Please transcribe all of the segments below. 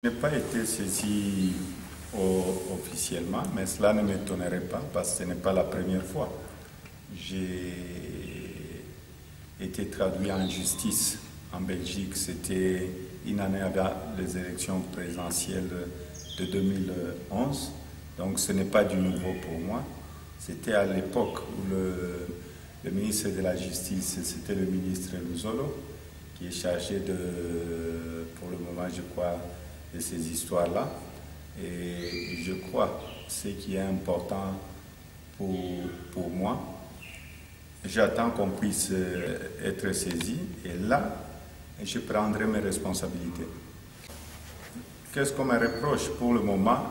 Je n'ai pas été saisi officiellement, mais cela ne m'étonnerait pas parce que ce n'est pas la première fois. J'ai été traduit en justice en Belgique, c'était une année avant les élections présidentielles de 2011, donc ce n'est pas du nouveau pour moi. C'était à l'époque où le ministre de la Justice, c'était le ministre Luzolo, qui est chargé pour le moment, je crois, de ces histoires-là. Et je crois ce qui est important pour moi. J'attends qu'on puisse être saisi et là, je prendrai mes responsabilités. Qu'est-ce qu'on me reproche pour le moment?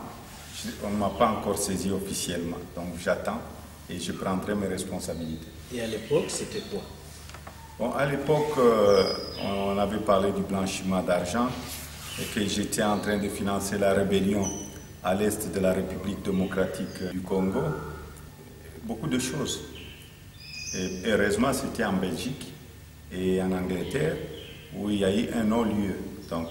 On ne m'a pas encore saisi officiellement, donc j'attends et je prendrai mes responsabilités. Et à l'époque, c'était quoi? Bon, à l'époque, on avait parlé du blanchiment d'argent et que j'étais en train de financer la rébellion à l'est de la République démocratique du Congo. Beaucoup de choses. Et heureusement, c'était en Belgique et en Angleterre où il y a eu un non-lieu. Donc,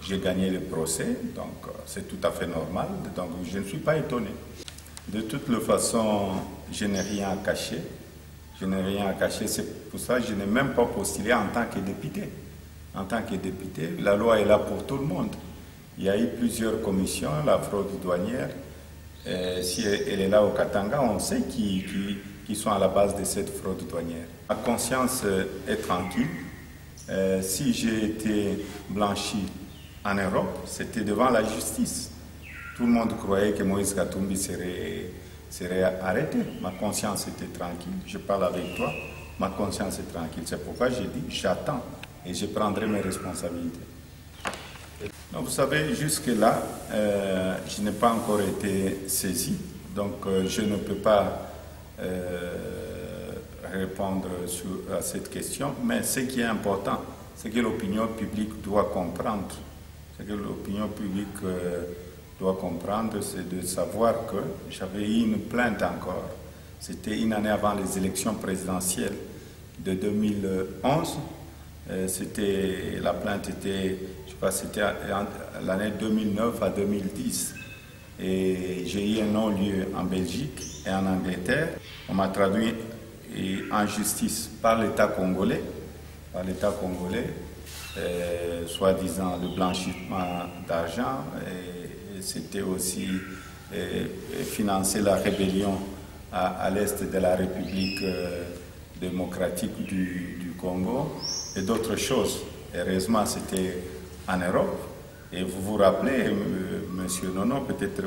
j'ai gagné le procès, donc c'est tout à fait normal. Donc, je ne suis pas étonné. De toute façon, je n'ai rien à cacher. Je n'ai rien à cacher, c'est pour ça que je n'ai même pas postulé en tant que député. En tant que député, la loi est là pour tout le monde. Il y a eu plusieurs commissions, la fraude douanière. Si elle est là au Katanga, on sait qui sont à la base de cette fraude douanière. Ma conscience est tranquille. Si j'ai été blanchi en Europe, c'était devant la justice. Tout le monde croyait que Moïse Katumbi serait arrêté. Ma conscience était tranquille. Je parle avec toi, ma conscience est tranquille. C'est pourquoi j'ai dit j'attends et je prendrai mes responsabilités. Donc, vous savez, jusque-là, je n'ai pas encore été saisi. Donc je ne peux pas répondre à cette question. Mais ce qui est important, c'est que l'opinion publique doit comprendre. Ce que l'opinion publique doit comprendre, c'est de savoir que j'avais eu une plainte encore. C'était une année avant les élections présidentielles de 2011. La plainte était, je crois, c'était l'année 2009 à 2010. Et j'ai eu un non-lieu en Belgique et en Angleterre. On m'a traduit en justice par l'État congolais, soi-disant le blanchiment d'argent. C'était aussi financer la rébellion à l'est de la République démocratique du Congo et d'autres choses. Heureusement, c'était en Europe. Et vous vous rappelez, Monsieur Nono, peut-être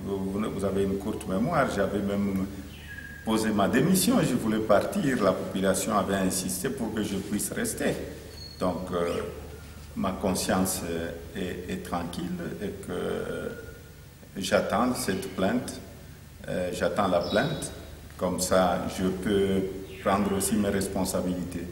vous avez une courte mémoire, j'avais même posé ma démission, je voulais partir, la population avait insisté pour que je puisse rester. Donc, ma conscience est tranquille et que j'attends cette plainte, j'attends la plainte, comme ça je peux prendre aussi mes responsabilités.